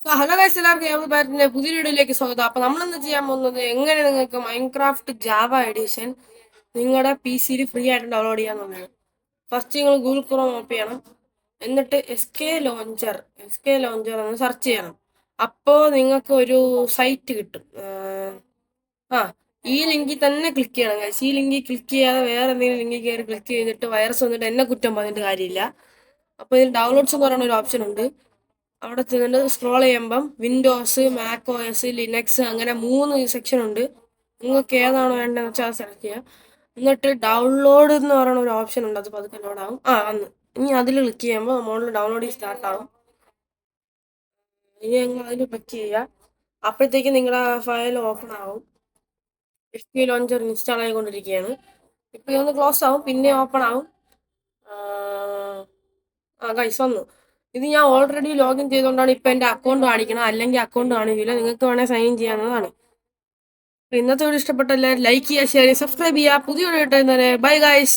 Hello guys, എല്ലാവർക്കും ഞാൻ പുതിയ വീഡിയോയിലേക്ക് സ്വാഗതം. അപ്പൊ നമ്മളിന്ന് ചെയ്യാൻ പോകുന്നത് എങ്ങനെ നിങ്ങൾക്ക് മൈൻക്രാഫ്റ്റ് ജാവ എഡിഷൻ നിങ്ങളുടെ പി സിയിൽ ഫ്രീ ആയിട്ട് ഡൗൺലോഡ് ചെയ്യാന്നുള്ളതാണ്. ഫസ്റ്റ് നിങ്ങൾ ഗൂഗിൾ ക്രോം ഓപ്പൺ ചെയ്യണം. എന്നിട്ട് എസ് കെ ലോഞ്ചർ എന്ന് സെർച്ച് ചെയ്യണം. അപ്പോൾ നിങ്ങൾക്ക് ഒരു സൈറ്റ് കിട്ടും. ആ ഈ ലിങ്കിൽ തന്നെ ക്ലിക്ക് ചെയ്യണം ഗൈസ്. ഈ ലിങ്കിൽ ക്ലിക്ക് ചെയ്യാതെ വേറെ എന്തെങ്കിലും ലിങ്കിൽ കയറി ക്ലിക്ക് ചെയ്തിട്ട് വൈറസ് വന്നിട്ട് എന്നെ കുറ്റം പറഞ്ഞിട്ട് കാര്യമില്ല. അപ്പോൾ ഇതിൽ ഡൗൺലോഡ്സ് എന്ന് പറയുന്ന ഒരു ഓപ്ഷൻ ഉണ്ട്. അവിടെ ചെന്നിട്ട് സ്ക്രോൾ ചെയ്യുമ്പം Windows, Mac O S, Linux അങ്ങനെ 3 സെക്ഷൻ ഉണ്ട്. നിങ്ങൾക്ക് ഏതാണോ വേണ്ടതെന്ന് വെച്ചാൽ അത് സെലക്ട് ചെയ്യാം. എന്നിട്ട് ഡൗൺലോഡ് എന്ന് പറയുന്ന ഒരു ഓപ്ഷൻ ഉണ്ട്. അത് പതുക്കെ ലോഡാകും. വന്ന് ഇനി അതിൽ ക്ലിക്ക് ചെയ്യുമ്പോൾ മോളിൽ ഡൗൺലോഡിങ് സ്റ്റാർട്ട് ആവും. ഇനി നിങ്ങൾ അതിൽ ക്ലിക്ക് ചെയ്യുക. അപ്പോഴത്തേക്ക് നിങ്ങളുടെ ഫയൽ ഓപ്പൺ ആവും. എഫ് ലോഞ്ചർ ഇൻസ്റ്റാൾ ആയിക്കൊണ്ടിരിക്കുകയാണ്. ഇപ്പം ഇതൊന്ന് ക്ലോസ് ആവും, പിന്നെ ഓപ്പൺ ആവും. ഗൈസ് വന്നു. ഇത് ഞാൻ ഓൾറെഡി ലോഗിൻ ചെയ്തുകൊണ്ടാണ് ഇപ്പൊ എന്റെ അക്കൗണ്ട് കാണിക്കണം. അല്ലെങ്കിൽ അക്കൗണ്ട് കാണിക്കില്ല. നിങ്ങൾക്ക് വേണേൽ സൈൻ ചെയ്യാവുന്നതാണ്. ഇന്നത്തെ വീഡിയോ ഇഷ്ടപ്പെട്ട എല്ലാവരും ലൈക്ക് ചെയ്യുക, ഷെയർ ചെയ്യുക, സബ്സ്ക്രൈബ് ചെയ്യുക. പുതിയ വീഡിയോ ഇട്ടുതരുന്നവരെ ബൈ ഗൈസ്.